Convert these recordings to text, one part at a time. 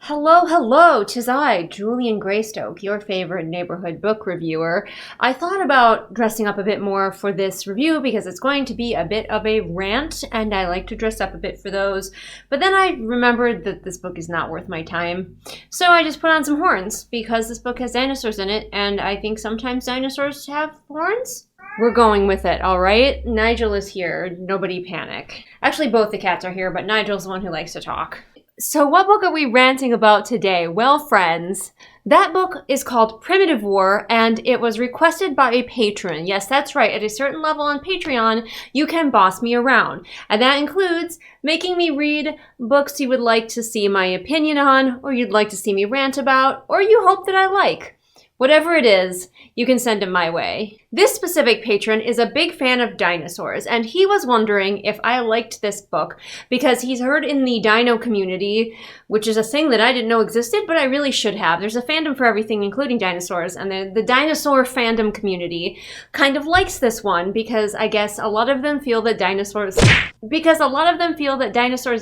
Hello, 'tis I, Julian Greystoke, your favorite neighborhood book reviewer. I thought about dressing up a bit more for this review because it's going to be a bit of a rant, and I like to dress up a bit for those. But then I remembered that this book is not worth my time. So I just put on some horns because this book has dinosaurs in it, and I think sometimes dinosaurs have horns. We're going with it, all right? Nigel is here. Nobody panic. Actually, both the cats are here, but Nigel's the one who likes to talk. So what book are we ranting about today? Well, friends, that book is called Primitive War, and it was requested by a patron. Yes, that's right. At a certain level on Patreon, you can boss me around. And that includes making me read books you would like to see my opinion on, or you'd like to see me rant about, or you hope that I like. Whatever it is, you can send it my way. This specific patron is a big fan of dinosaurs, and he was wondering if I liked this book because he's heard in the dino community, which is a thing that I didn't know existed, but I really should have. There's a fandom for everything, including dinosaurs, and the dinosaur fandom community kind of likes this one because I guess a lot of them feel that dinosaurs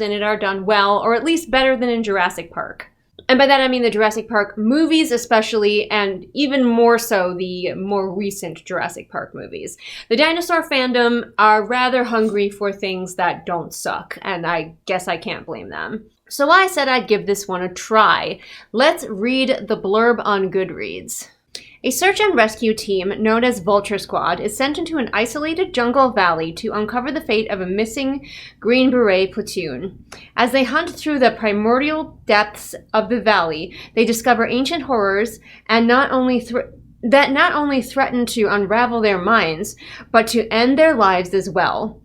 in it are done well, or at least better than in Jurassic Park. And by that I mean the Jurassic Park movies especially, and even more so the more recent Jurassic Park movies. The dinosaur fandom are rather hungry for things that don't suck, and I guess I can't blame them. So I said I'd give this one a try. Let's read the blurb on Goodreads. A search and rescue team known as Vulture Squad is sent into an isolated jungle valley to uncover the fate of a missing Green Beret platoon. As they hunt through the primordial depths of the valley, they discover ancient horrors and not only threaten to unravel their minds, but to end their lives as well.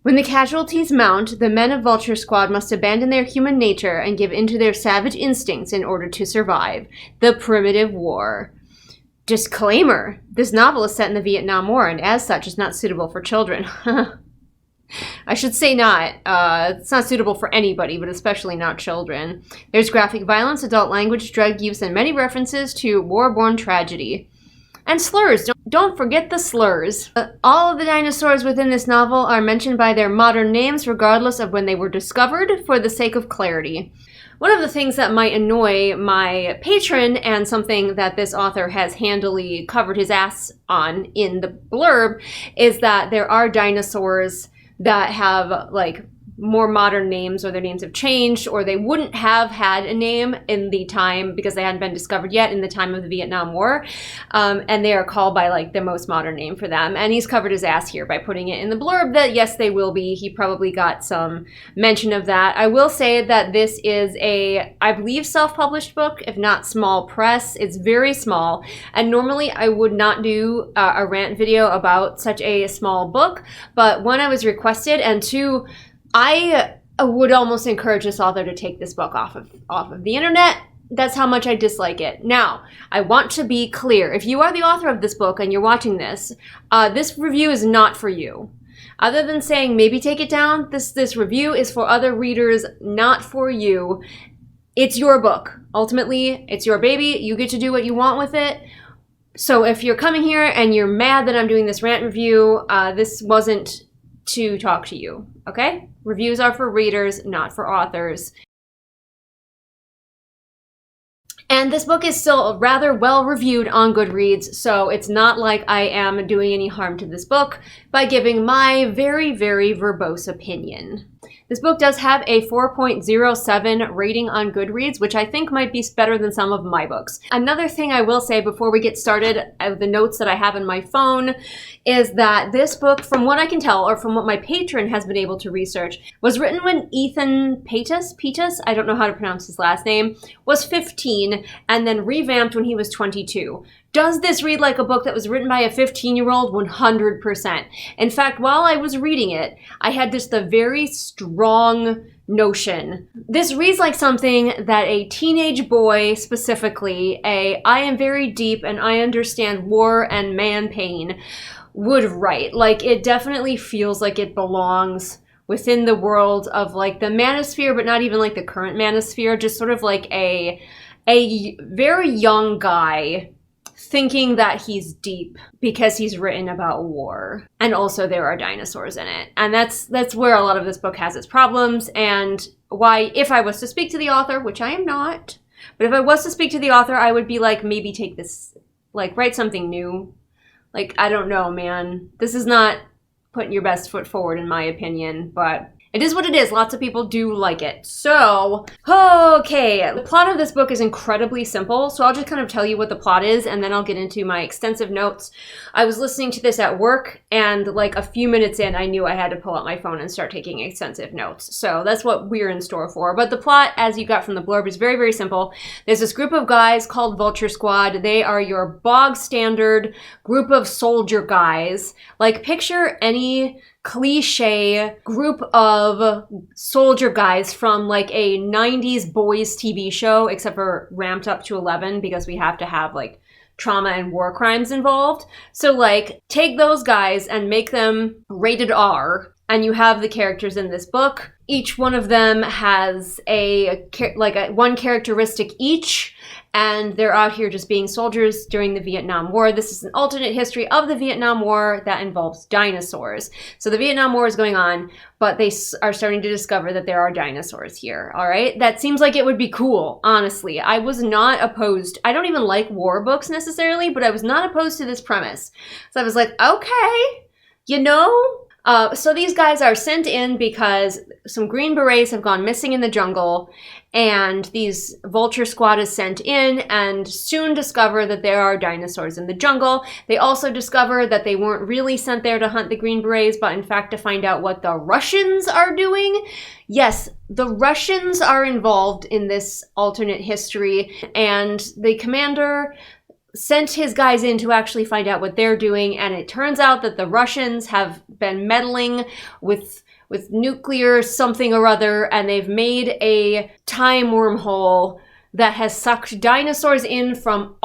When the casualties mount, the men of Vulture Squad must abandon their human nature and give in to their savage instincts in order to survive. The Primitive War. Disclaimer: this novel is set in the Vietnam War and as such is not suitable for children. I should say not. It's not suitable for anybody, but especially not children. There's graphic violence, adult language, drug use, and many references to war-born tragedy. And slurs. Don't forget the slurs. All of the dinosaurs within this novel are mentioned by their modern names regardless of when they were discovered for the sake of clarity. One of the things that might annoy my patron, and something that this author has handily covered his ass on in the blurb, is that there are dinosaurs that have, like, more modern names, or their names have changed, or they wouldn't have had a name in the time because they hadn't been discovered yet in the time of the Vietnam War, and they are called by like the most modern name for them. And he's covered his ass here by putting it in the blurb that yes, they will be. He probably got some mention of that. I will say that this is a, I believe, self-published book, if not small press. It's very small, and normally I would not do a rant video about such a small book, but one, I was requested, and two, I would almost encourage this author to take this book off of the internet. That's how much I dislike it. Now, I want to be clear. If you are the author of this book and you're watching this, this review is not for you. Other than saying maybe take it down, this review is for other readers, not for you. It's your book. Ultimately, it's your baby. You get to do what you want with it. So if you're coming here and you're mad that I'm doing this rant review, this wasn't to talk to you, okay? Reviews are for readers, not for authors. And this book is still rather well reviewed on Goodreads, so it's not like I am doing any harm to this book by giving my very, very verbose opinion. This book does have a 4.07 rating on Goodreads, which I think might be better than some of my books. Another thing I will say before we get started, the notes that I have in my phone, is that this book, from what I can tell, or from what my patron has been able to research, was written when Ethan Petus, I don't know how to pronounce his last name, was 15, and then revamped when he was 22. Does this read like a book that was written by a 15-year-old? 100%. In fact, while I was reading it, I had just a very strong notion. This reads like something that a teenage boy, specifically, I am very deep and I understand war and man pain, would write. Like, it definitely feels like it belongs within the world of, like, the manosphere, but not even, like, the current manosphere. Just sort of like a very young guy thinking that he's deep because he's written about war. And also there are dinosaurs in it. And that's where a lot of this book has its problems, and why, if I was to speak to the author, which I am not, But if I was to speak to the author, I would be like, maybe take this, like, write something new. Like, I don't know, man. This is not putting your best foot forward, in my opinion, but it is what it is. Lots of people do like it. So, okay, the plot of this book is incredibly simple, so I'll just kind of tell you what the plot is, and then I'll get into my extensive notes. I was listening to this at work, and like a few minutes in, I knew I had to pull out my phone and start taking extensive notes. So that's what we're in store for. But the plot, as you got from the blurb, is very, very simple. There's this group of guys called Vulture Squad. They are your bog standard group of soldier guys. Like, picture any cliche group of soldier guys from like a 90s boys TV show, except for ramped up to 11 because we have to have like trauma and war crimes involved. So like, take those guys and make them rated R, and you have the characters in this book. Each one of them has one characteristic each, and they're out here just being soldiers during the Vietnam War. This is an alternate history of the Vietnam War that involves dinosaurs. So the Vietnam War is going on, but they are starting to discover that there are dinosaurs here, all right? That seems like it would be cool, honestly. I was not opposed. I don't even like war books necessarily, but I was not opposed to this premise. So I was like, okay, you know? So these guys are sent in because some Green Berets have gone missing in the jungle, and these Vulture Squad is sent in and soon discover that there are dinosaurs in the jungle. They also discover that they weren't really sent there to hunt the Green Berets, but in fact to find out what the Russians are doing. Yes, the Russians are involved in this alternate history, and the commander sent his guys in to actually find out what they're doing, and it turns out that the Russians have been meddling with nuclear something or other, and they've made a time wormhole that has sucked dinosaurs in from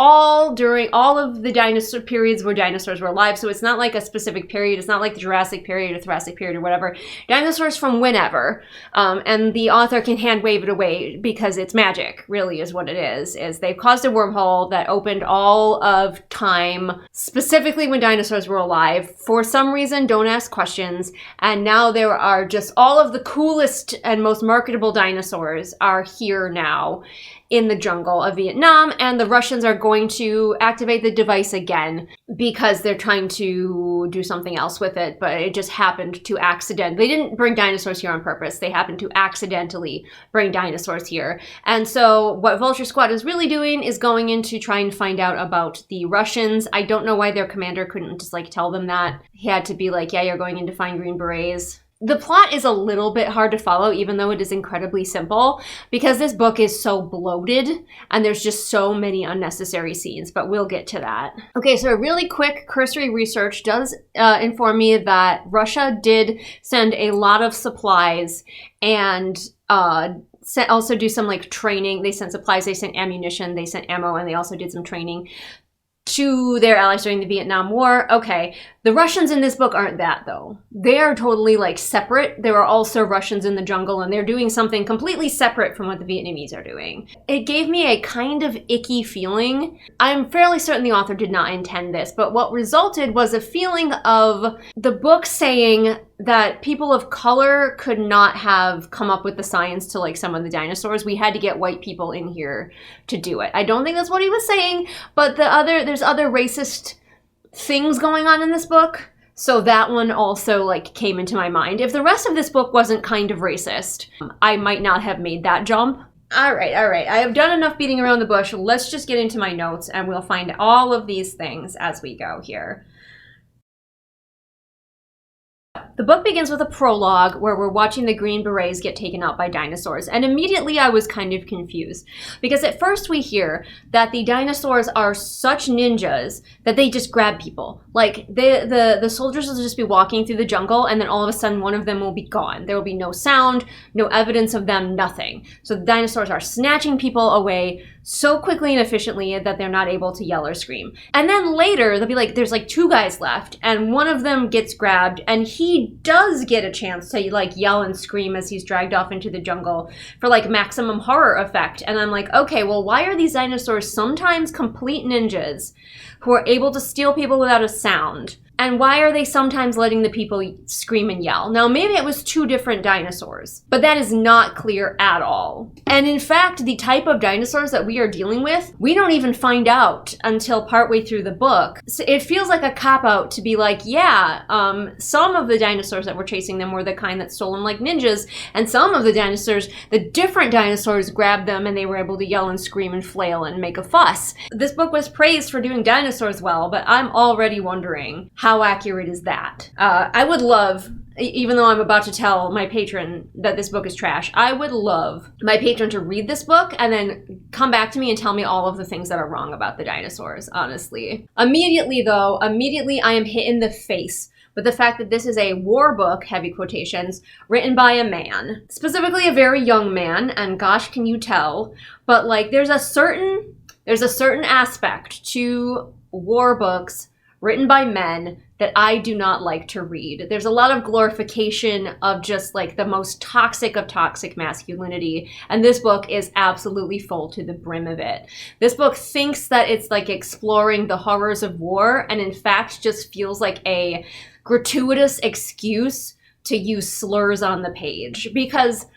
during all of the dinosaur periods where dinosaurs were alive. So it's not like a specific period. It's not like the Jurassic period or Jurassic period or whatever. Dinosaurs from whenever. And the author can hand wave it away because it's magic, really, is what it is they've caused a wormhole that opened all of time, specifically when dinosaurs were alive. For some reason, don't ask questions. And now there are just all of the coolest and most marketable dinosaurs are here now in the jungle of Vietnam, and the Russians are going to activate the device again because they're trying to do something else with it, but it just happened to they didn't bring dinosaurs here on purpose. They happened to accidentally bring dinosaurs here. And so what Vulture Squad is really doing is going in to try and find out about the Russians. I don't know why their commander couldn't just like tell them that. He had to be like, yeah, you're going in to find Green Berets. The plot is a little bit hard to follow, even though it is incredibly simple, because this book is so bloated and there's just so many unnecessary scenes, but we'll get to that. Okay, so a really quick cursory research does inform me that Russia did send a lot of supplies and also do some like training. They sent supplies, they sent ammunition, they sent ammo, and they also did some training to their allies during the Vietnam War. Okay, the Russians in this book aren't that, though. They are totally, like, separate. There are also Russians in the jungle, and they're doing something completely separate from what the Vietnamese are doing. It gave me a kind of icky feeling. I'm fairly certain the author did not intend this, but what resulted was a feeling of the book saying that people of color could not have come up with the science to, like, summon the dinosaurs. We had to get white people in here to do it. I don't think that's what he was saying, but there's other racist things going on in this book, so that one also like came into my mind. If the rest of this book wasn't kind of racist, I might not have made that jump. All right. I have done enough beating around the bush. Let's just get into my notes and we'll find all of these things as we go here. The book begins with a prologue where we're watching the Green Berets get taken out by dinosaurs, and immediately I was kind of confused because at first we hear that the dinosaurs are such ninjas that they just grab people. Like the soldiers will just be walking through the jungle, and then all of a sudden one of them will be gone. There will be no sound, no evidence of them, nothing. So the dinosaurs are snatching people away so quickly and efficiently that they're not able to yell or scream. And then later, they'll be like, there's like 2 guys left, and one of them gets grabbed, and he does get a chance to like yell and scream as he's dragged off into the jungle for like maximum horror effect. And I'm like, okay, well, why are these dinosaurs sometimes complete ninjas who are able to steal people without a sound, And why are they sometimes letting the people scream and yell? Now, maybe it was 2 different dinosaurs, but that is not clear at all. And in fact, the type of dinosaurs that we are dealing with, we don't even find out until partway through the book. So it feels like a cop-out to be like, yeah, some of the dinosaurs that were chasing them were the kind that stole them like ninjas, and some of the dinosaurs, the different dinosaurs grabbed them and they were able to yell and scream and flail and make a fuss. This book was praised for doing dinosaurs well, but I'm already wondering, how accurate is that? I would love, even though I'm about to tell my patron that this book is trash, I would love my patron to read this book and then come back to me and tell me all of the things that are wrong about the dinosaurs, honestly. Immediately I am hit in the face with the fact that this is a war book, heavy quotations, written by a man. Specifically a very young man, and gosh, can you tell, but like there's a certain aspect to war books written by men that I do not like to read. There's a lot of glorification of just like the most toxic of toxic masculinity, and this book is absolutely full to the brim of it. This book thinks that it's like exploring the horrors of war, and in fact just feels like a gratuitous excuse to use slurs on the page. Because,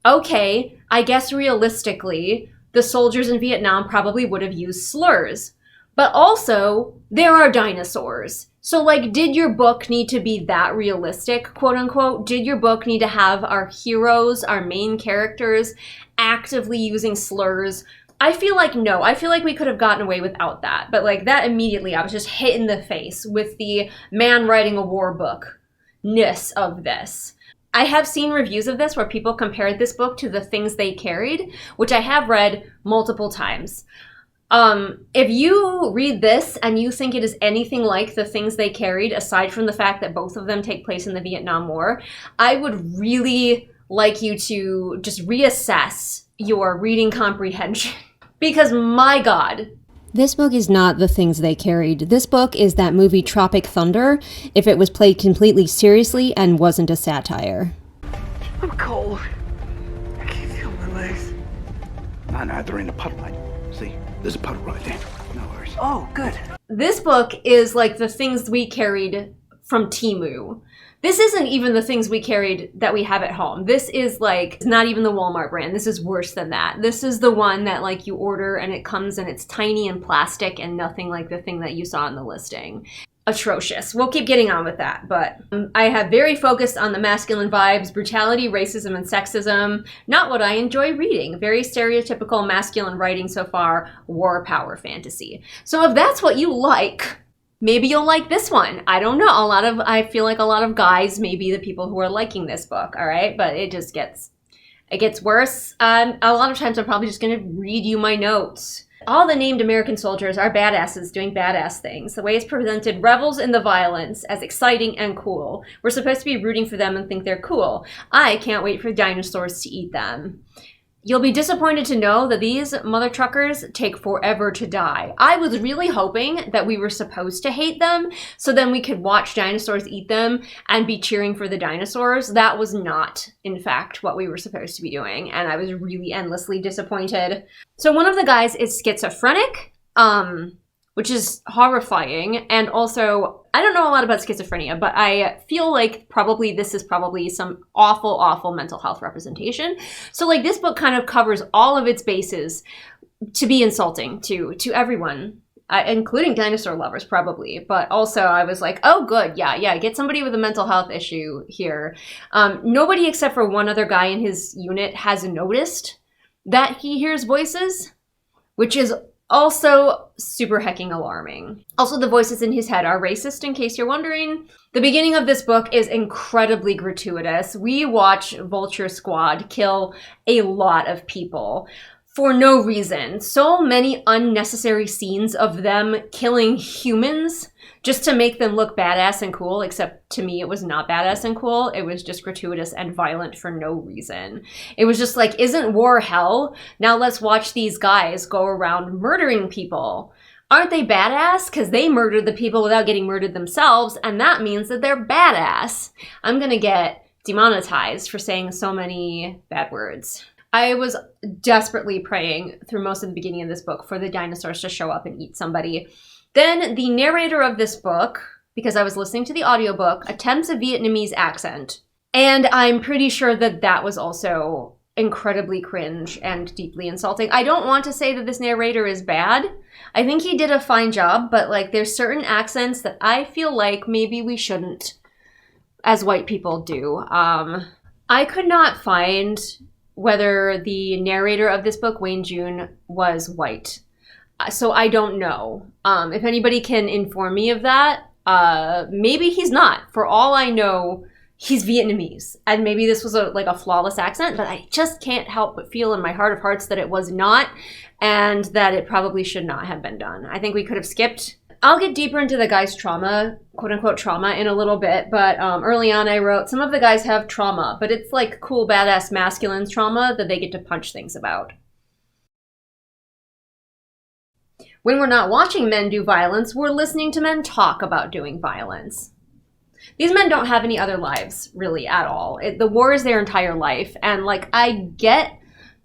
okay, I guess realistically, the soldiers in Vietnam probably would have used slurs. But also, there are dinosaurs. So, like, did your book need to be that realistic, quote unquote? Did your book need to have our heroes, our main characters, actively using slurs? I feel like no. I feel like we could have gotten away without that. But, like, that immediately, I was just hit in the face with the man writing a war book-ness of this. I have seen reviews of this where people compared this book to The Things They Carried, which I have read multiple times. If you read this and you think it is anything like The Things They Carried, aside from the fact that both of them take place in the Vietnam War, I would really like you to just reassess your reading comprehension. Because my God. This book is not The Things They Carried. This book is that movie Tropic Thunder if it was played completely seriously and wasn't a satire. I'm cold. I can't feel my legs. No, they're in the puddle, mate. See, there's a puddle right there. No worries. Oh, good. This book is like The Things We Carried from Temu. This isn't even The Things We Carried that we have at home. This is like, it's not even the Walmart brand. This is worse than that. This is the one that like you order and it comes and it's tiny and plastic and nothing like the thing that you saw in the listing. Atrocious. We'll keep getting on with that, but I have very focused on the masculine vibes, brutality, racism, and sexism. Not what I enjoy reading. Very stereotypical masculine writing so far, war power fantasy. So if that's what you like, maybe you'll like this one. I don't know. I feel like a lot of guys may be the people who are liking this book, all right? But it gets worse. A lot of times I'm probably just gonna read you my notes. All the named American soldiers are badasses doing badass things. The way it's presented revels in the violence as exciting and cool. We're supposed to be rooting for them and think they're cool. I can't wait for dinosaurs to eat them. You'll be disappointed to know that these mother truckers take forever to die. I was really hoping that we were supposed to hate them, so then we could watch dinosaurs eat them and be cheering for the dinosaurs. That was not, in fact, what we were supposed to be doing, and I was really endlessly disappointed. So one of the guys is schizophrenic, which is horrifying, and also, I don't know a lot about schizophrenia, but I feel like this is probably some awful, awful mental health representation. So like this book kind of covers all of its bases to be insulting to everyone, including dinosaur lovers probably. But also I was like, oh good, yeah, get somebody with a mental health issue here. Nobody except for one other guy in his unit has noticed that he hears voices, which is also super hecking alarming. Also, the voices in his head are racist, in case you're wondering. The beginning of this book is incredibly gratuitous. We watch Vulture Squad kill a lot of people for no reason. So many unnecessary scenes of them killing humans just to make them look badass and cool, except to me it was not badass and cool. It was just gratuitous and violent for no reason. It was just like, isn't war hell? Now let's watch these guys go around murdering people. Aren't they badass? Because they murdered the people without getting murdered themselves, and that means that they're badass. I'm gonna get demonetized for saying so many bad words. I was desperately praying through most of the beginning of this book for the dinosaurs to show up and eat somebody. Then the narrator of this book, because I was listening to the audiobook, attempts a Vietnamese accent. And I'm pretty sure that that was also incredibly cringe and deeply insulting. I don't want to say that this narrator is bad. I think he did a fine job, but like there's certain accents that I feel like maybe we shouldn't, as white people, do. I could not find whether the narrator of this book, Wayne June, was white. So I don't know. If anybody can inform me of that, maybe he's not. For all I know, he's Vietnamese. And maybe this was a flawless accent, but I just can't help but feel in my heart of hearts that it was not, and that it probably should not have been done. I think we could have skipped. I'll get deeper into the guy's trauma, quote-unquote trauma, in a little bit, but early on I wrote, some of the guys have trauma, but it's like cool, badass masculine trauma that they get to punch things about. When we're not watching men do violence, we're listening to men talk about doing violence. These men don't have any other lives, really, at all. The war is their entire life, and like I get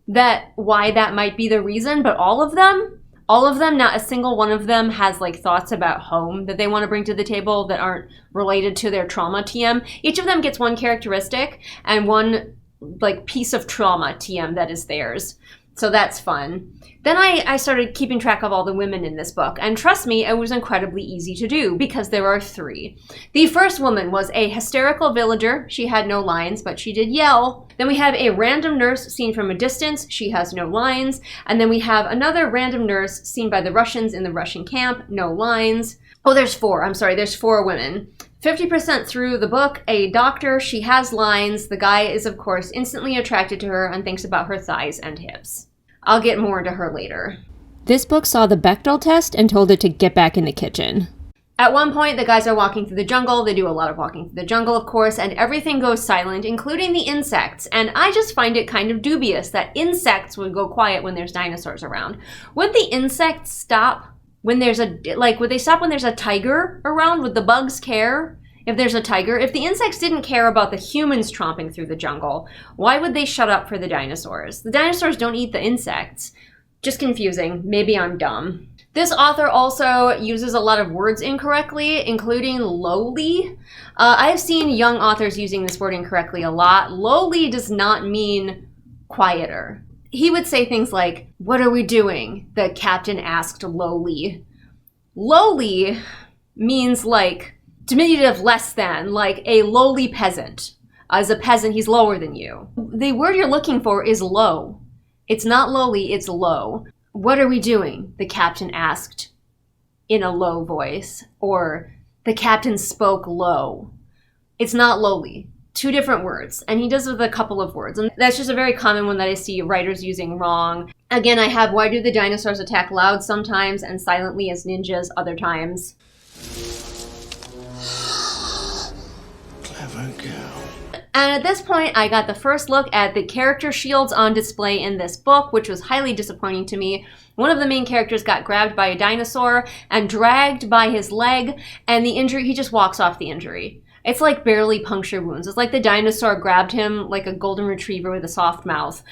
that why that might be the reason, but all of them, not a single one of them has like thoughts about home that they want to bring to the table that aren't related to their trauma TM. Each of them gets one characteristic and one like piece of trauma TM that is theirs. So that's fun. Then I started keeping track of all the women in this book, and trust me, it was incredibly easy to do because there are 3. The first woman was a hysterical villager. She had no lines, but she did yell. Then we have a random nurse seen from a distance. She has no lines. And then we have another random nurse seen by the Russians in the Russian camp. No lines. Oh, there's 4. I'm sorry, there's 4 women. 50% through the book, a doctor, she has lines. The guy is, of course, instantly attracted to her and thinks about her thighs and hips. I'll get more into her later. This book saw the Bechdel test and told it to get back in the kitchen. At one point, the guys are walking through the jungle. They do a lot of walking through the jungle, of course, and everything goes silent, including the insects. And I just find it kind of dubious that insects would go quiet when there's dinosaurs around. Would the insects stop when there's would they stop when there's a tiger around? Would the bugs care if there's a tiger? If the insects didn't care about the humans tromping through the jungle, why would they shut up for the dinosaurs? The dinosaurs don't eat the insects. Just confusing. Maybe I'm dumb. This author also uses a lot of words incorrectly, including lowly. I've seen young authors using this word incorrectly a lot. Lowly does not mean quieter. He would say things like, "What are we doing?" the captain asked lowly. Lowly means like diminutive less than, like a lowly peasant. As a peasant, he's lower than you. The word you're looking for is low. It's not lowly, it's low. "What are we doing?" the captain asked in a low voice. Or, "The captain spoke low." It's not lowly. 2 different words. And he does with a couple of words. And that's just a very common one that I see writers using wrong. Again, I have "Why do the dinosaurs attack loud sometimes and silently as ninjas other times?" Clever girl. And at this point, I got the first look at the character shields on display in this book, which was highly disappointing to me. One of the main characters got grabbed by a dinosaur and dragged by his leg, and the injury, he just walks off the injury. It's like barely puncture wounds. It's like the dinosaur grabbed him like a golden retriever with a soft mouth.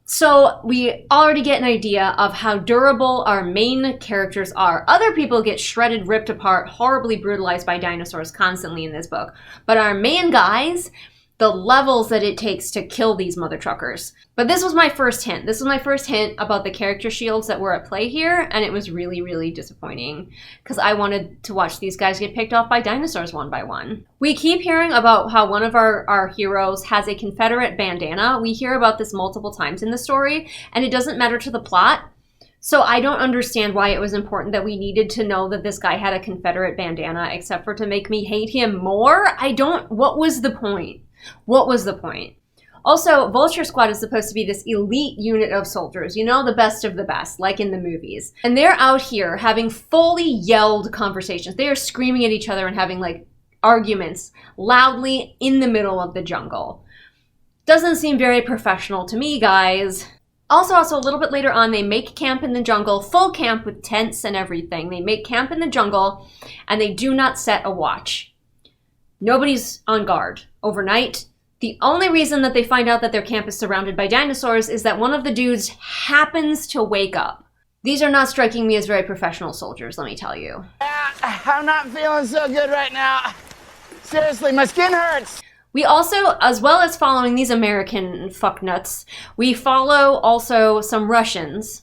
So we already get an idea of how durable our main characters are. Other people get shredded, ripped apart, horribly brutalized by dinosaurs constantly in this book. But our main guys, the levels that it takes to kill these mother truckers. But this was my first hint. This was my first hint about the character shields that were at play here, and it was really, really disappointing because I wanted to watch these guys get picked off by dinosaurs one by one. We keep hearing about how one of our heroes has a Confederate bandana. We hear about this multiple times in the story, and it doesn't matter to the plot. So I don't understand why it was important that we needed to know that this guy had a Confederate bandana, except for to make me hate him more. What was the point? What was the point? Also, Vulture Squad is supposed to be this elite unit of soldiers, you know, the best of the best, like in the movies. And they're out here having fully yelled conversations. They are screaming at each other and having like arguments loudly in the middle of the jungle. Doesn't seem very professional to me, guys. Also, a little bit later on, they make camp in the jungle, full camp with tents and everything. They make camp in the jungle and they do not set a watch. Nobody's on guard overnight. The only reason that they find out that their camp is surrounded by dinosaurs is that one of the dudes happens to wake up. These are not striking me as very professional soldiers, let me tell you. I'm not feeling so good right now. Seriously, my skin hurts. We also, as well as following these American fucknuts, we follow also some Russians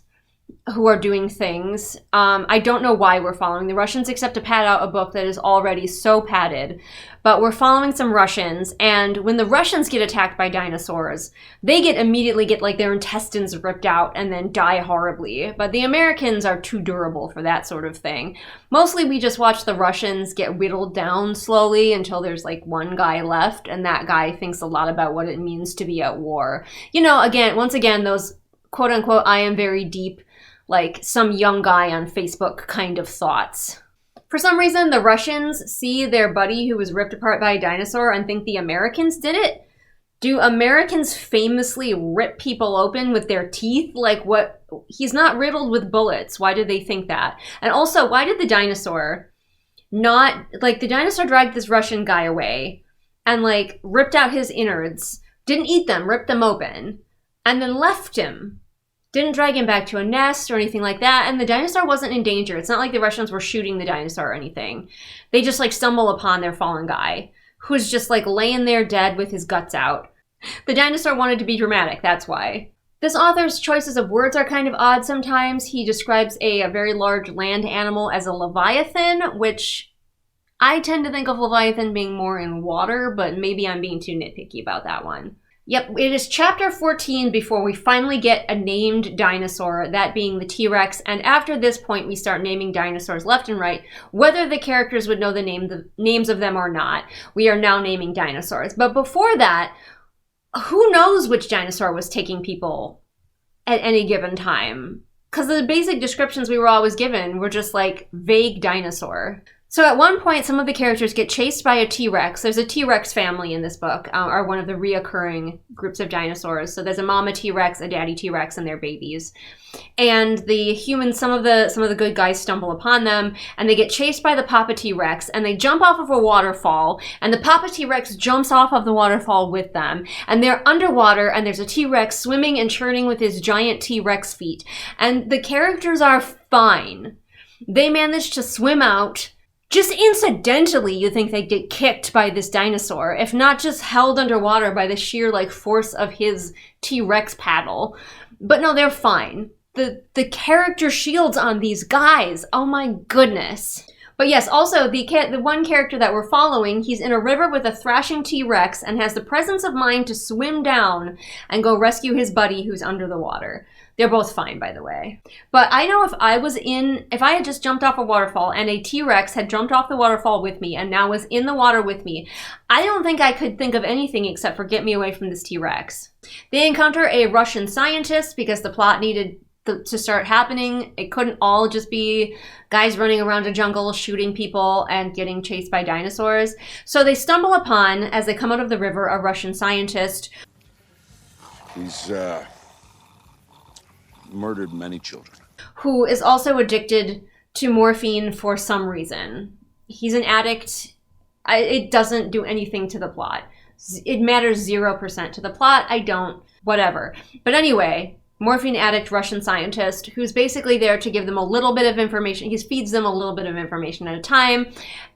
who are doing things. I don't know why we're following the Russians except to pad out a book that is already so padded. But we're following some Russians, and when the Russians get attacked by dinosaurs, they immediately get like their intestines ripped out and then die horribly. But the Americans are too durable for that sort of thing. Mostly we just watch the Russians get whittled down slowly until there's like one guy left, and that guy thinks a lot about what it means to be at war. You know, once again, those quote unquote, I am very deep, like some young guy on Facebook kind of thoughts. For some reason, the Russians see their buddy who was ripped apart by a dinosaur and think the Americans did it. Do Americans famously rip people open with their teeth? Like what? He's not riddled with bullets. Why did they think that? And also, why did the dinosaur the dinosaur dragged this Russian guy away and like ripped out his innards, didn't eat them, ripped them open, and then left him? Didn't drag him back to a nest or anything like that, and the dinosaur wasn't in danger. It's not like the Russians were shooting the dinosaur or anything. They just like stumble upon their fallen guy, who's just like laying there dead with his guts out. The dinosaur wanted to be dramatic, that's why. This author's choices of words are kind of odd sometimes. He describes a very large land animal as a leviathan, which I tend to think of leviathan being more in water, but maybe I'm being too nitpicky about that one. Yep, it is chapter 14 before we finally get a named dinosaur, that being the T-Rex, and after this point we start naming dinosaurs left and right. Whether the characters would know the names of them or not, we are now naming dinosaurs. But before that, who knows which dinosaur was taking people at any given time? Because the basic descriptions we were always given were just like vague dinosaur. So at one point, some of the characters get chased by a T-Rex. There's a T-Rex family in this book, are one of the reoccurring groups of dinosaurs. So there's a mama T-Rex, a daddy T-Rex, and their babies. And the humans, some of the good guys stumble upon them, and they get chased by the Papa T-Rex, and they jump off of a waterfall, and the Papa T-Rex jumps off of the waterfall with them. And they're underwater, and there's a T-Rex swimming and churning with his giant T-Rex feet. And the characters are fine. They manage to swim out. Just incidentally, you think they'd get kicked by this dinosaur, if not just held underwater by the sheer like force of his T-Rex paddle. But no, they're fine. The character shields on these guys, oh my goodness. But yes, also the one character that we're following, he's in a river with a thrashing T-Rex and has the presence of mind to swim down and go rescue his buddy who's under the water. They're both fine, by the way. But I know if I had just jumped off a waterfall and a T-Rex had jumped off the waterfall with me and now was in the water with me, I don't think I could think of anything except for get me away from this T-Rex. They encounter a Russian scientist because the plot needed to start happening. It couldn't all just be guys running around a jungle shooting people and getting chased by dinosaurs. So they stumble upon, as they come out of the river, a Russian scientist. He's murdered many children. Who is also addicted to morphine for some reason. He's an addict. It doesn't do anything to the plot. It matters 0% to the plot. Whatever. But anyway, morphine addict Russian scientist who's basically there to give them a little bit of information. He feeds them a little bit of information at a time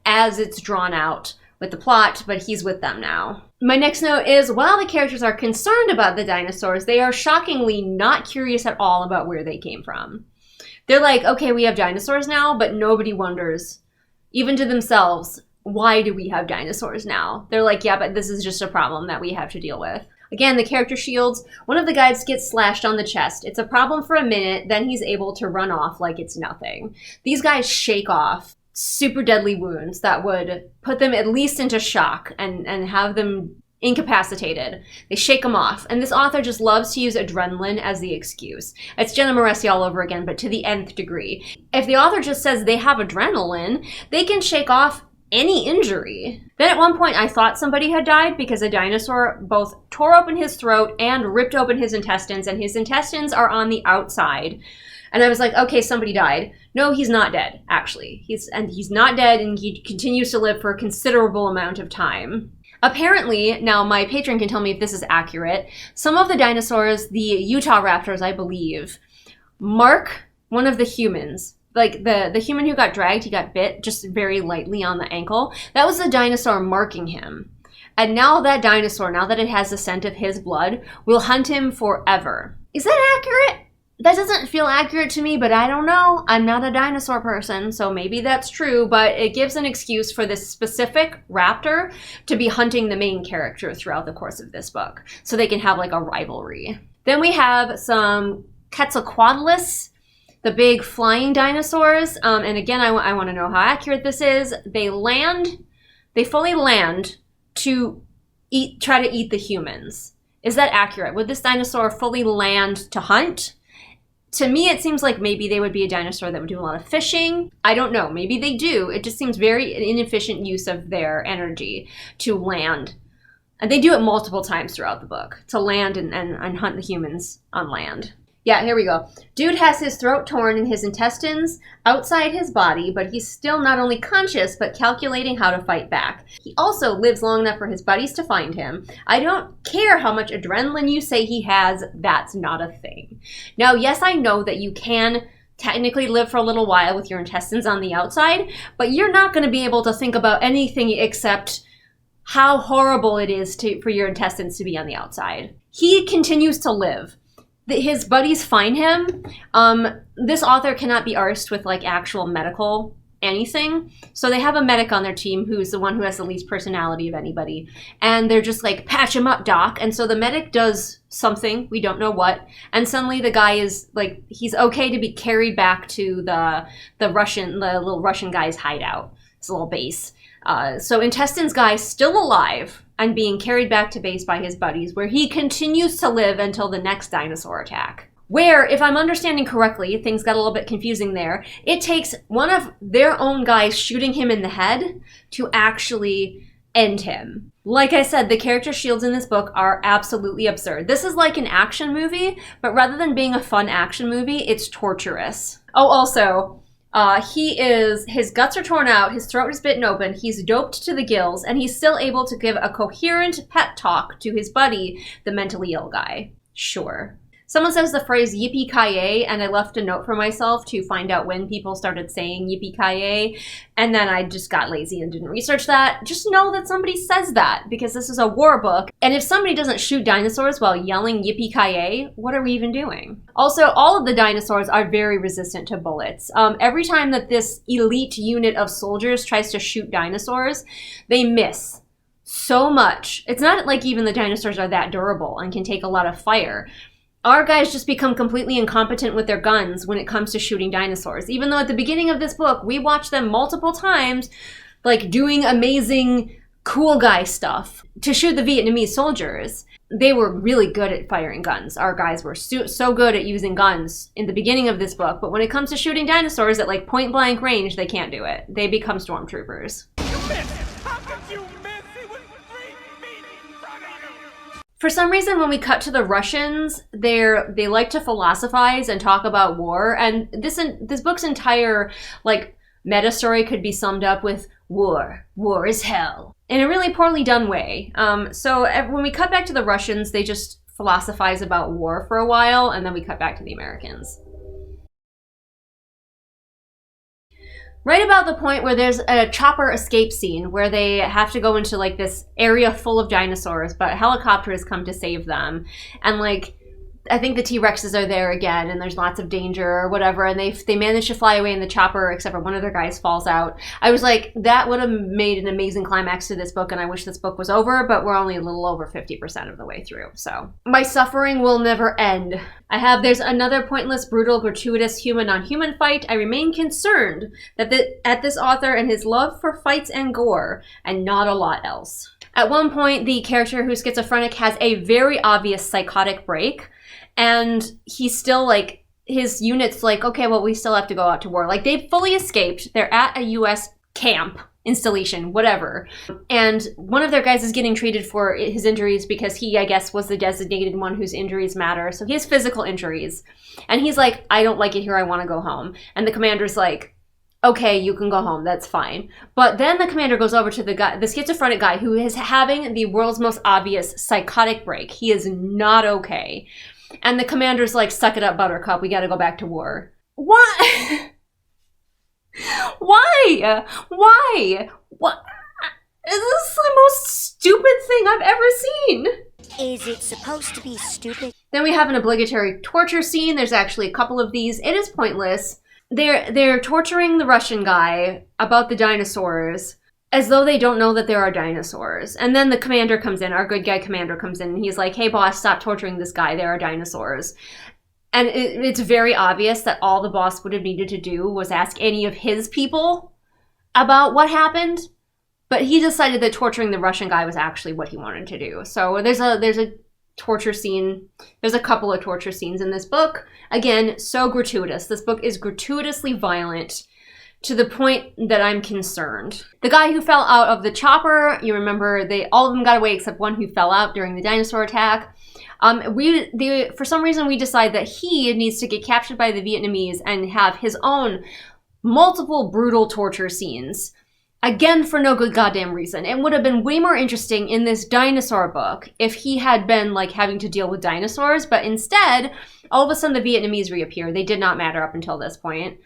as it's drawn out with the plot, but he's with them now. My next note is, while the characters are concerned about the dinosaurs, they are shockingly not curious at all about where they came from. They're like, okay, we have dinosaurs now, but nobody wonders, even to themselves, why do we have dinosaurs now? They're like, yeah, but this is just a problem that we have to deal with. Again, the character shields, one of the guys gets slashed on the chest. It's a problem for a minute, then he's able to run off like it's nothing. These guys shake off super deadly wounds that would put them at least into shock and have them incapacitated. They shake them off. And this author just loves to use adrenaline as the excuse. It's Jenna Moreci all over again, but to the nth degree. If the author just says they have adrenaline, they can shake off any injury. Then at one point I thought somebody had died because a dinosaur both tore open his throat and ripped open his intestines, and his intestines are on the outside. And I was like, okay, somebody died. No, he's not dead, actually. He's not dead, and he continues to live for a considerable amount of time. Apparently, now my patron can tell me if this is accurate, some of the dinosaurs, the Utah raptors, I believe, mark one of the humans, like the human who got dragged, he got bit just very lightly on the ankle. That was the dinosaur marking him. And now that dinosaur, now that it has the scent of his blood, will hunt him forever. Is that accurate? That doesn't feel accurate to me, but I don't know. I'm not a dinosaur person, so maybe that's true, but it gives an excuse for this specific raptor to be hunting the main character throughout the course of this book, so they can have like a rivalry. Then we have some Quetzalcoatlus, the big flying dinosaurs, and again, I want to know how accurate this is. They fully land to try to eat the humans. Is that accurate? Would this dinosaur fully land to hunt? To me, it seems like maybe they would be a dinosaur that would do a lot of fishing. I don't know. Maybe they do. It just seems very inefficient use of their energy to land. And they do it multiple times throughout the book, to land and hunt the humans on land. Yeah, here we go. Dude has his throat torn and his intestines outside his body, but he's still not only conscious, but calculating how to fight back. He also lives long enough for his buddies to find him. I don't care how much adrenaline you say he has, that's not a thing. Now, yes, I know that you can technically live for a little while with your intestines on the outside, but you're not going to be able to think about anything except how horrible it is for your intestines to be on the outside. He continues to live. His buddies find him. This author cannot be arsed with like actual medical anything. So they have a medic on their team who's the one who has the least personality of anybody. And they're just like, patch him up, doc. And so the medic does something, we don't know what. And suddenly the guy is like, he's okay to be carried back to the little Russian guy's hideout. It's a little base. So Intestines Guy still alive and being carried back to base by his buddies, where he continues to live until the next dinosaur attack. Where, if I'm understanding correctly, things got a little bit confusing there, it takes one of their own guys shooting him in the head to actually end him. Like I said, the character shields in this book are absolutely absurd. This is like an action movie, but rather than being a fun action movie, it's torturous. Oh, also, his guts are torn out, his throat is bitten open, he's doped to the gills, and he's still able to give a coherent pep talk to his buddy, the mentally ill guy. Sure. Someone says the phrase yippee-ki-yay, and I left a note for myself to find out when people started saying yippee-ki-yay, and then I just got lazy and didn't research that. Just know that somebody says that, because this is a war book, and if somebody doesn't shoot dinosaurs while yelling yippee-ki-yay, what are we even doing? Also, all of the dinosaurs are very resistant to bullets. Every time that this elite unit of soldiers tries to shoot dinosaurs, they miss so much. It's not like even the dinosaurs are that durable and can take a lot of fire. Our guys just become completely incompetent with their guns when it comes to shooting dinosaurs. Even though at the beginning of this book, we watched them multiple times, like doing amazing cool guy stuff to shoot the Vietnamese soldiers. They were really good at firing guns. Our guys were so good at using guns in the beginning of this book, but when it comes to shooting dinosaurs at like point blank range, they can't do it. They become stormtroopers. For some reason, when we cut to the Russians, they like to philosophize and talk about war, and this book's entire like meta story could be summed up with war is hell, in a really poorly done way. So when we cut back to the Russians, they just philosophize about war for a while, and then we cut back to the Americans. Right about the point where there's a chopper escape scene where they have to go into like this area full of dinosaurs, but helicopters come to save them. And like, I think the T-Rexes are there again, and there's lots of danger or whatever, and they manage to fly away in the chopper, except for one of their guys falls out. I was like, that would have made an amazing climax to this book, and I wish this book was over, but we're only a little over 50% of the way through, so. My suffering will never end. There's another pointless, brutal, gratuitous human-on-human fight. I remain concerned at this author and his love for fights and gore, and not a lot else. At one point, the character who's schizophrenic has a very obvious psychotic break, and he's still like, his unit's like, okay, well, we still have to go out to war. Like, they've fully escaped. They're at a U.S. camp, installation, whatever. And one of their guys is getting treated for his injuries because he, I guess, was the designated one whose injuries matter. So he has physical injuries. And he's like, I don't like it here. I want to go home. And the commander's like, okay, you can go home. That's fine. But then the commander goes over to the schizophrenic guy who is having the world's most obvious psychotic break. He is not okay. And the commander's like, suck it up, Buttercup. We got to go back to war. What? Why? Why? What? This is the most stupid thing I've ever seen. Is it supposed to be stupid? Then we have an obligatory torture scene. There's actually a couple of these. It is pointless. They're torturing the Russian guy about the dinosaurs as though they don't know that there are dinosaurs. And then the commander comes in, our good guy commander comes in, and he's like, hey boss, stop torturing this guy, there are dinosaurs. And it's very obvious that all the boss would have needed to do was ask any of his people about what happened. But he decided that torturing the Russian guy was actually what he wanted to do. So there's a torture scene. There's a couple of torture scenes in this book. Again, so gratuitous. This book is gratuitously violent to the point that I'm concerned. The guy who fell out of the chopper, you remember, all of them got away except one who fell out during the dinosaur attack. For some reason, we decide that he needs to get captured by the Vietnamese and have his own multiple brutal torture scenes. Again, for no good goddamn reason. It would have been way more interesting in this dinosaur book if he had been like having to deal with dinosaurs, but instead, all of a sudden the Vietnamese reappear. They did not matter up until this point,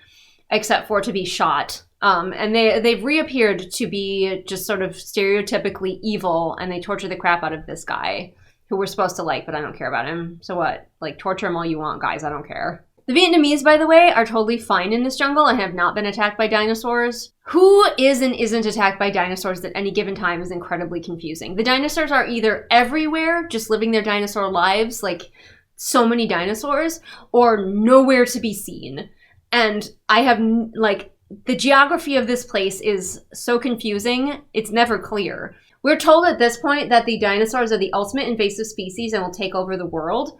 except for to be shot. And they've reappeared to be just sort of stereotypically evil, and they torture the crap out of this guy, who we're supposed to like, but I don't care about him. So what? Like, torture him all you want, guys. I don't care. The Vietnamese, by the way, are totally fine in this jungle and have not been attacked by dinosaurs. Who is and isn't attacked by dinosaurs at any given time is incredibly confusing. The dinosaurs are either everywhere, just living their dinosaur lives, like so many dinosaurs, or nowhere to be seen. And I have, like, the geography of this place is so confusing, it's never clear. We're told at this point that the dinosaurs are the ultimate invasive species and will take over the world,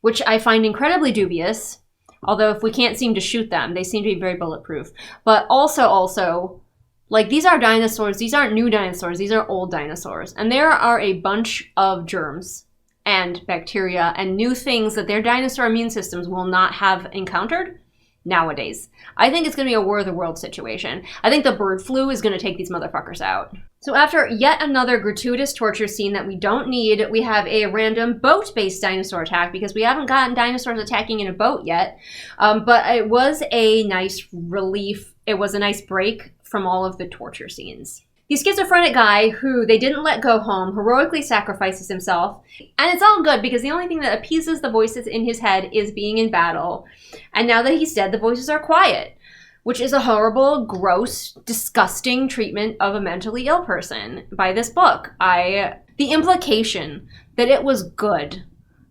which I find incredibly dubious. Although if we can't seem to shoot them, they seem to be very bulletproof. But also, like, these are dinosaurs. These aren't new dinosaurs. These are old dinosaurs. And there are a bunch of germs and bacteria and new things that their dinosaur immune systems will not have encountered nowadays. I think it's going to be a War of the Worlds situation. I think the bird flu is going to take these motherfuckers out. So after yet another gratuitous torture scene that we don't need, we have a random boat-based dinosaur attack because we haven't gotten dinosaurs attacking in a boat yet. But it was a nice relief. It was a nice break from all of the torture scenes. The schizophrenic guy who they didn't let go home heroically sacrifices himself. And it's all good because the only thing that appeases the voices in his head is being in battle. And now that he's dead, the voices are quiet, which is a horrible, gross, disgusting treatment of a mentally ill person by this book. The implication that it was good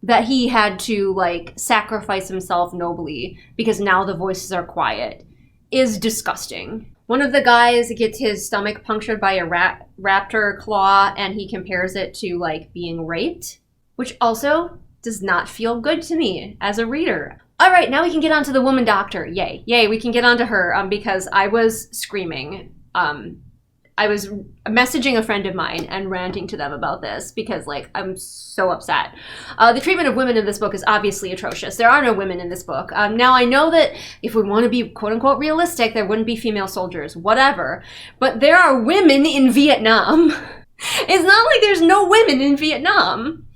that he had to, like, sacrifice himself nobly because now the voices are quiet is disgusting. One of the guys gets his stomach punctured by a raptor claw, and he compares it to, like, being raped, which also does not feel good to me as a reader. All right, now we can get on to the woman doctor. Yay. Yay, we can get on to her because I was screaming. I was messaging a friend of mine and ranting to them about this because, like, I'm so upset. The treatment of women in this book is obviously atrocious. There are no women in this book. Now, I know that if we want to be quote-unquote realistic, there wouldn't be female soldiers, whatever. But there are women in Vietnam. It's not like there's no women in Vietnam.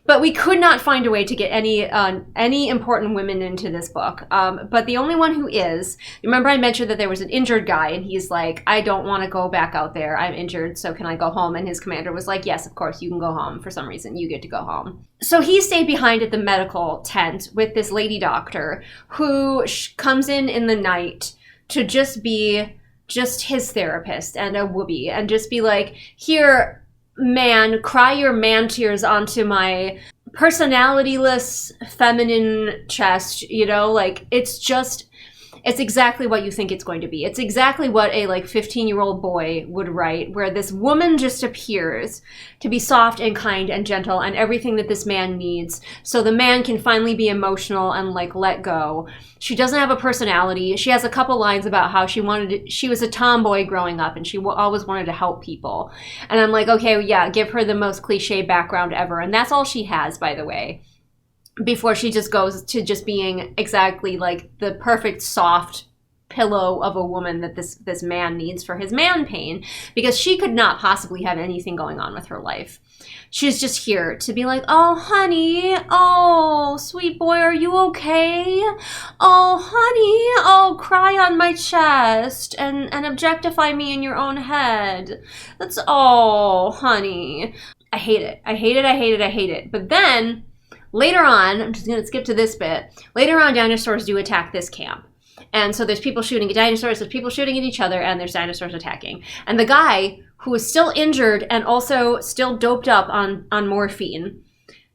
But we could not find a way to get any important women into this book. But the only one who is, remember I mentioned that there was an injured guy, and he's like, I don't want to go back out there. I'm injured, so can I go home? And his commander was like, yes, of course, you can go home. For some reason, you get to go home. So he stayed behind at the medical tent with this lady doctor who comes in the night to just be just his therapist and a whoopee and just be like, here, man, cry your man tears onto my personalityless feminine chest, you know, like, it's exactly what you think it's going to be. It's exactly what a, like, 15-year-old boy would write, where this woman just appears to be soft and kind and gentle and everything that this man needs, so the man can finally be emotional and, like, let go. She doesn't have a personality. She has a couple lines about how she was a tomboy growing up and she always wanted to help people. And I'm like, okay, yeah, give her the most cliche background ever. And that's all she has, by the way, before she just goes to just being exactly like the perfect soft pillow of a woman that this man needs for his man pain, because she could not possibly have anything going on with her life. She's just here to be like, oh, honey, oh, sweet boy, are you okay? Oh, honey, oh, cry on my chest and objectify me in your own head. That's, oh, honey. I hate it. I hate it. I hate it. I hate it. But then later on, I'm just going to skip to this bit. Later on, dinosaurs do attack this camp. And so there's people shooting at dinosaurs, there's people shooting at each other, and there's dinosaurs attacking. And the guy who is still injured and also still doped up on morphine,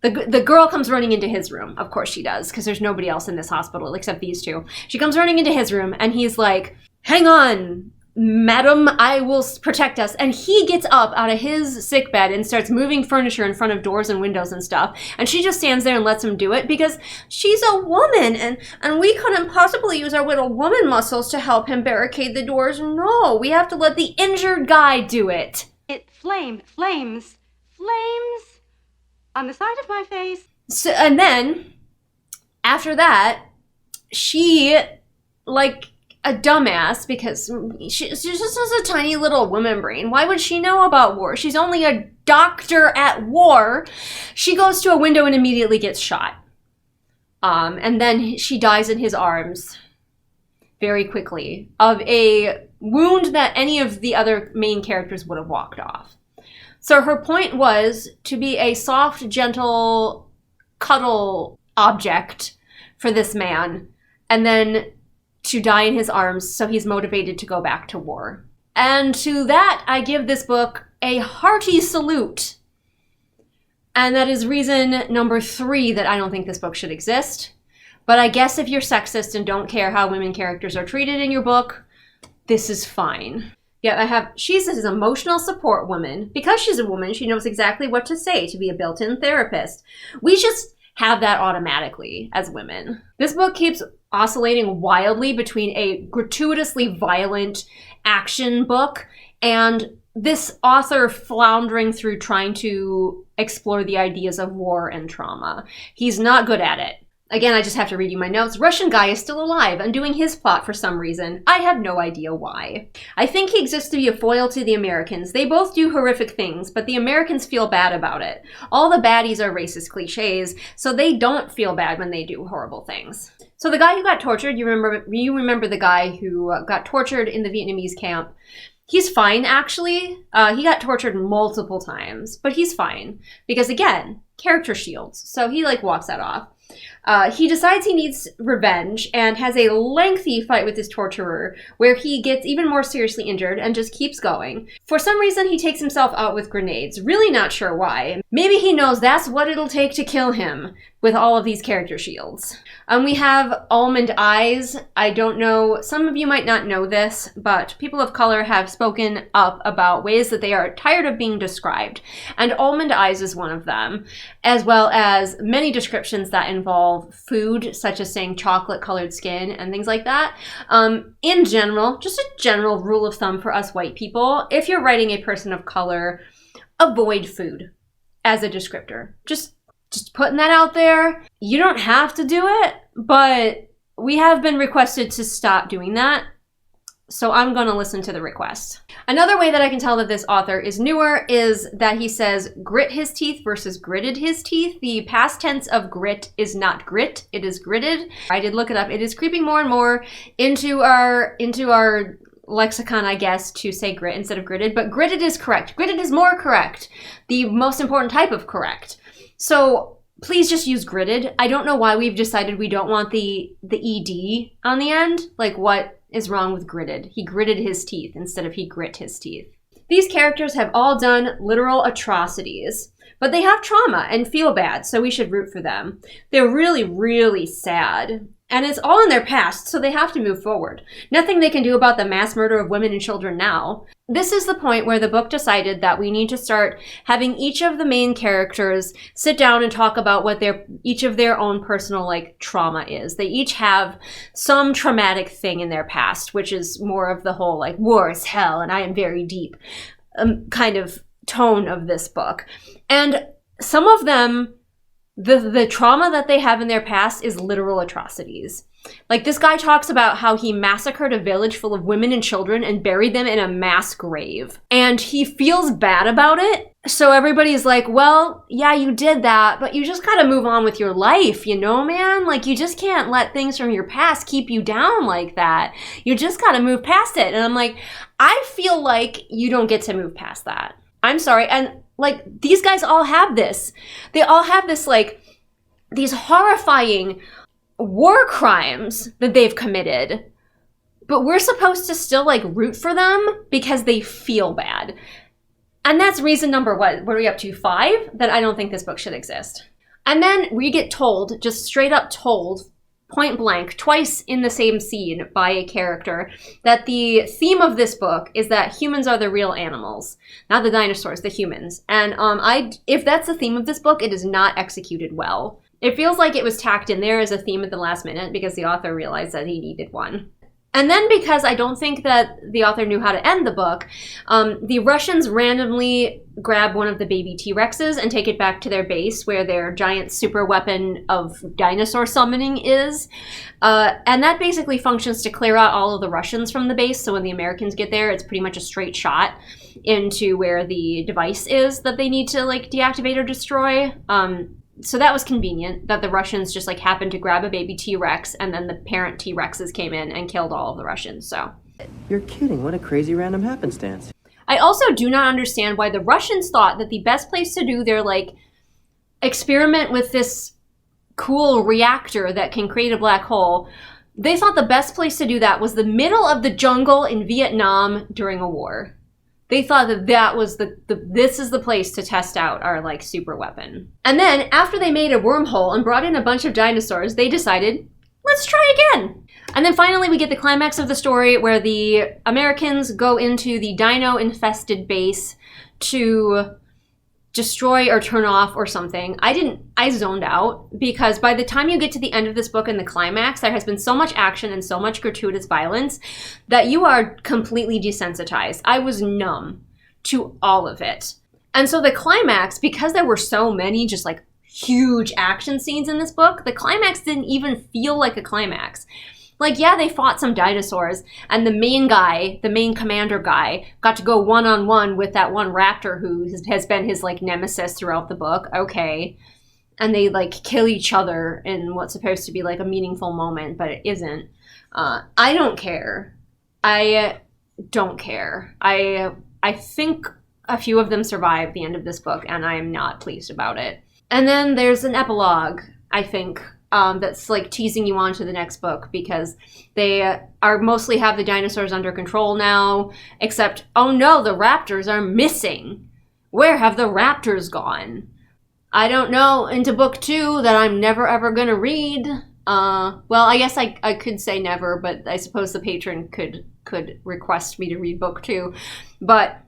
the girl comes running into his room. Of course she does, because there's nobody else in this hospital except these two. She comes running into his room, and he's like, hang on, madam, I will protect us. And he gets up out of his sick bed and starts moving furniture in front of doors and windows and stuff. And she just stands there and lets him do it because she's a woman and we couldn't possibly use our little woman muscles to help him barricade the doors. No, we have to let the injured guy do it. It flames on the side of my face. So, and then after that, she, like, a dumbass, because she just has a tiny little woman brain. Why would she know about war? She's only a doctor at war. She goes to a window and immediately gets shot. And then she dies in his arms very quickly of a wound that any of the other main characters would have walked off. So her point was to be a soft, gentle, cuddle object for this man, and then to die in his arms, so he's motivated to go back to war. And to that, I give this book a hearty salute. And that is reason number 3 that I don't think this book should exist. But I guess if you're sexist and don't care how women characters are treated in your book, this is fine. Yeah, she's an emotional support woman. Because she's a woman, she knows exactly what to say to be a built-in therapist. We just have that automatically as women. This book keeps oscillating wildly between a gratuitously violent action book and this author floundering through trying to explore the ideas of war and trauma. He's not good at it. Again, I just have to read you my notes. Russian guy is still alive and doing his plot for some reason. I have no idea why. I think he exists to be a foil to the Americans. They both do horrific things, but the Americans feel bad about it. All the baddies are racist cliches, so they don't feel bad when they do horrible things. So the guy who got tortured, you remember the guy who got tortured in the Vietnamese camp. He's fine, actually. He got tortured multiple times, but he's fine. Because again, character shields. So he walks that off. He decides he needs revenge and has a lengthy fight with his torturer where he gets even more seriously injured and just keeps going. For some reason, he takes himself out with grenades. Really not sure why. Maybe he knows that's what it'll take to kill him with all of these character shields. We have almond eyes. I don't know, some of you might not know this, but people of color have spoken up about ways that they are tired of being described. And almond eyes is one of them, as well as many descriptions that involve food, such as saying chocolate-colored skin and things like that. In general, just a general rule of thumb for us white people, if you're writing a person of color, avoid food as a descriptor. Just putting that out there. You don't have to do it, but we have been requested to stop doing that. So I'm going to listen to the request. Another way that I can tell that this author is newer is that he says grit his teeth versus gritted his teeth. The past tense of grit is not grit, it is gritted. I did look it up. It is creeping more and more into our lexicon, I guess, to say grit instead of gritted, but gritted is correct. Gritted is more correct. The most important type of correct. So please just use gritted. I don't know why we've decided we don't want the ED on the end. What is wrong with gritted? He gritted his teeth instead of he grit his teeth. These characters have all done literal atrocities, but they have trauma and feel bad, so we should root for them. They're really, really sad. And it's all in their past, so they have to move forward. Nothing they can do about the mass murder of women and children now. This is the point where the book decided that we need to start having each of the main characters sit down and talk about what each of their own personal trauma is. They each have some traumatic thing in their past, which is more of the whole war is hell and I am very deep kind of tone of this book. And some of them, the trauma that they have in their past is literal atrocities. Like, this guy talks about how he massacred a village full of women and children and buried them in a mass grave. And he feels bad about it. So everybody's like, well, yeah, you did that, but you just gotta move on with your life, you know, man? Like, you just can't let things from your past keep you down like that. You just gotta move past it. And I'm like, I feel like you don't get to move past that. I'm sorry. And, like, these guys all have this. They all have this, like, these horrifying war crimes that they've committed, but we're supposed to still, like, root for them because they feel bad. And that's reason number, what are we up to, 5? That I don't think this book should exist. And then we get told, just straight up told, point blank, twice in the same scene by a character, that the theme of this book is that humans are the real animals, not the dinosaurs, the humans. And if that's the theme of this book, it is not executed well. It feels like it was tacked in there as a theme at the last minute because the author realized that he needed one. And then because I don't think that the author knew how to end the book, the Russians randomly grab one of the baby T-Rexes and take it back to their base where their giant super weapon of dinosaur summoning is. And that basically functions to clear out all of the Russians from the base. So when the Americans get there, it's pretty much a straight shot into where the device is that they need to, like, deactivate or destroy. So that was convenient that the Russians just, like, happened to grab a baby T-Rex and then the parent T-Rexes came in and killed all of the Russians, so. You're kidding. What a crazy random happenstance. I also do not understand why the Russians thought that the best place to do their, like, experiment with this cool reactor that can create a black hole, they thought the best place to do that was the middle of the jungle in Vietnam during a war. They thought that that was this is the place to test out our, like, super weapon. And then after they made a wormhole and brought in a bunch of dinosaurs, they decided, let's try again. And then finally we get the climax of the story where the Americans go into the dino-infested base to destroy or turn off or something. I zoned out because by the time you get to the end of this book and the climax, there has been so much action and so much gratuitous violence that you are completely desensitized. I was numb to all of it. And so the climax, because there were so many just, like, huge action scenes in this book, the climax didn't even feel like a climax. Like, yeah, they fought some dinosaurs, and the main guy, the main commander guy, got to go one-on-one with that one raptor who has been his, like, nemesis throughout the book. Okay. And they, like, kill each other in what's supposed to be, like, a meaningful moment, but it isn't. I don't care. I don't care. I think a few of them survive the end of this book, and I am not pleased about it. And then there's an epilogue, I think, that's, like, teasing you on to the next book because they are mostly have the dinosaurs under control now, except, oh no, the raptors are missing. Where have the raptors gone? I don't know, into book 2 that I'm never ever gonna read. Well, I guess I could say never, but I suppose the patron could request me to read book 2. But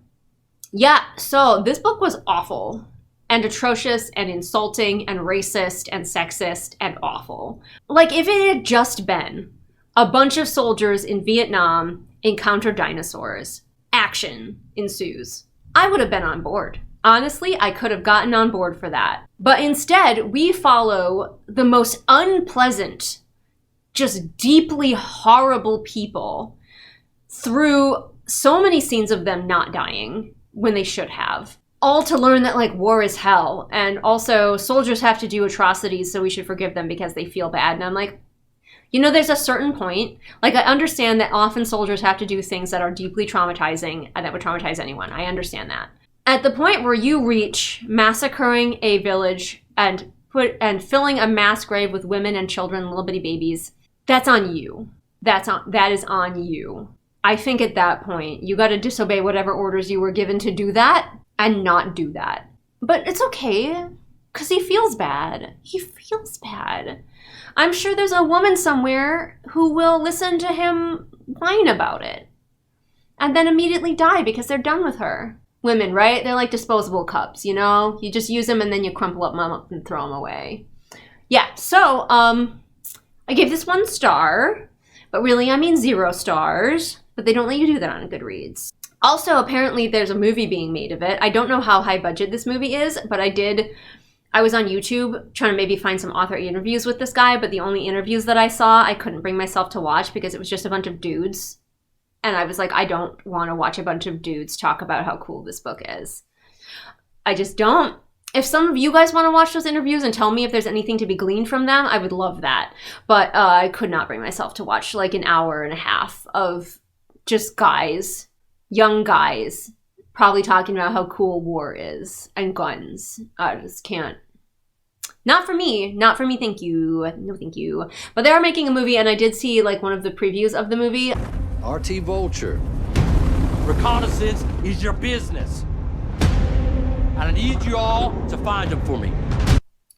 yeah, so this book was awful. And atrocious and insulting and racist and sexist and awful. Like, if it had just been a bunch of soldiers in Vietnam encounter dinosaurs, action ensues, I would have been on board. Honestly, I could have gotten on board for that. But instead, we follow the most unpleasant, just deeply horrible people through so many scenes of them not dying when they should have. All to learn that, like, war is hell. And also, soldiers have to do atrocities, so we should forgive them because they feel bad. And I'm like, you know, there's a certain point. Like, I understand that often soldiers have to do things that are deeply traumatizing and that would traumatize anyone. I understand that. At the point where you reach massacring a village and filling a mass grave with women and children, little bitty babies, that's on you. That is on you. I think at that point, you got to disobey whatever orders you were given to do that. And not do that. But it's okay, because he feels bad. He feels bad. I'm sure there's a woman somewhere who will listen to him whine about it. And then immediately die because they're done with her. Women, right? They're like disposable cups, you know? You just use them and then you crumple them up and throw them away. Yeah, so, I gave this 1 star. But really, I mean 0 stars. But they don't let you do that on Goodreads. Also, apparently there's a movie being made of it. I don't know how high budget this movie is, but I did I was on YouTube trying to maybe find some author interviews with this guy, but the only interviews that I saw, I couldn't bring myself to watch because it was just a bunch of dudes. And I was like, I don't want to watch a bunch of dudes talk about how cool this book is. I just don't. If some of you guys want to watch those interviews and tell me if there's anything to be gleaned from them, I would love that. But I could not bring myself to watch like an hour and a half of just guys, young guys, probably talking about how cool war is and guns. I just can't. Not for me, thank you. No, thank you. But they are making a movie, and I did see like one of the previews of the movie. RT Vulture. Reconnaissance is your business. And I need you all to find them for me.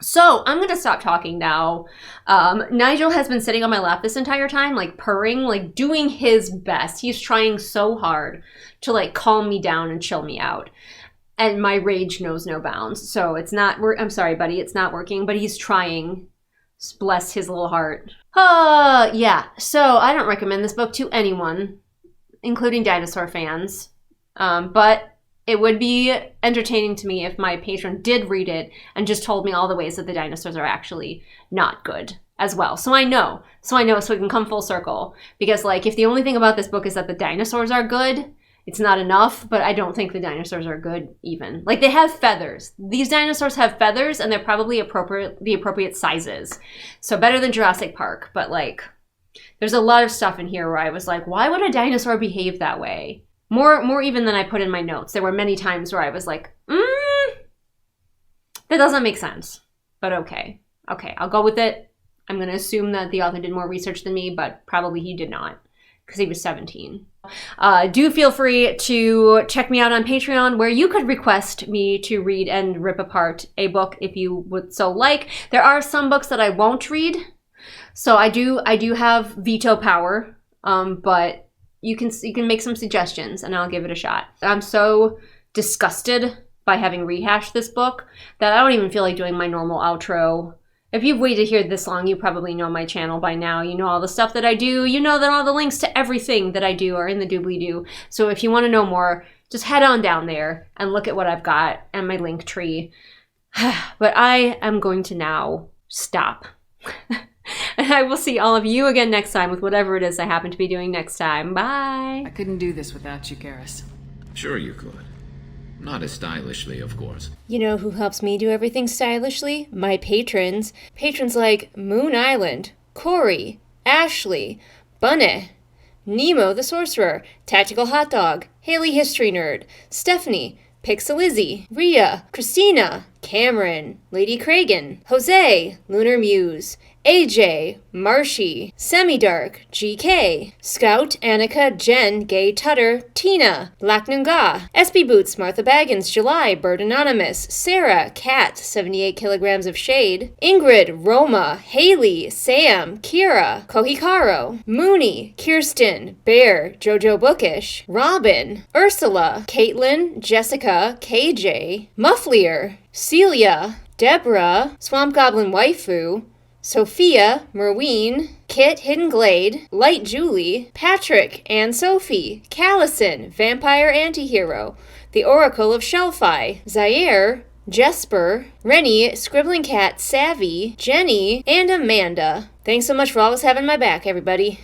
So I'm going to stop talking now. Nigel has been sitting on my lap this entire time, like purring, like doing his best. He's trying so hard to like calm me down and chill me out. And my rage knows no bounds. So it's not, I'm sorry, buddy, it's not working, but he's trying. Bless his little heart. Yeah. So I don't recommend this book to anyone, including dinosaur fans. But it would be entertaining to me if my patron did read it and just told me all the ways that the dinosaurs are actually not good as well. So I know, so we can come full circle. Because like, if the only thing about this book is that the dinosaurs are good, it's not enough, but I don't think the dinosaurs are good even. Like, they have feathers. These dinosaurs have feathers, and they're probably the appropriate sizes. So better than Jurassic Park, but like, there's a lot of stuff in here where I was like, why would a dinosaur behave that way? More even than I put in my notes. There were many times where I was like, that doesn't make sense. But okay, I'll go with it. I'm going to assume that the author did more research than me, but probably he did not, because he was 17. Do feel free to check me out on Patreon, where you could request me to read and rip apart a book if you would so like. There are some books that I won't read, so I do have veto power, but you can make some suggestions and I'll give it a shot. I'm so disgusted by having rehashed this book that I don't even feel like doing my normal outro. If you've waited to hear this long, you probably know my channel by now. You know all the stuff that I do. You know that all the links to everything that I do are in the doobly-doo. So if you want to know more, just head on down there and look at what I've got and my link tree. But I am going to now stop. And I will see all of you again next time with whatever it is I happen to be doing next time. Bye. I couldn't do this without you, Garrus. Sure you could. Not as stylishly, of course. You know who helps me do everything stylishly? My patrons. Patrons like Moon Island, Corey, Ashley, Bunny, Nemo the Sorcerer, Tactical Hot Dog, Haley History Nerd, Stephanie, Pixelizzy, Rhea, Christina, Cameron, Lady Kragan, Jose, Lunar Muse, AJ, Marshy, Semi-Dark, GK, Scout, Annika, Jen, Gay Tutter, Tina, Black Nunga, SB Boots, Martha Baggins, July, Bird Anonymous, Sarah, Kat, 78 kilograms of shade, Ingrid, Roma, Haley, Sam, Kira, Kohikaro, Mooney, Kirsten, Bear, Jojo Bookish, Robin, Ursula, Caitlin, Jessica, KJ, Mufflier, Celia, Deborah, Swamp Goblin Waifu, Sophia, Merween, Kit, Hidden Glade, Light Julie, Patrick, Anne Sophie, Callison, Vampire Antihero, The Oracle of Shelfi, Zaire, Jesper, Rennie, Scribbling Cat, Savvy, Jenny, and Amanda. Thanks so much for always having my back, everybody.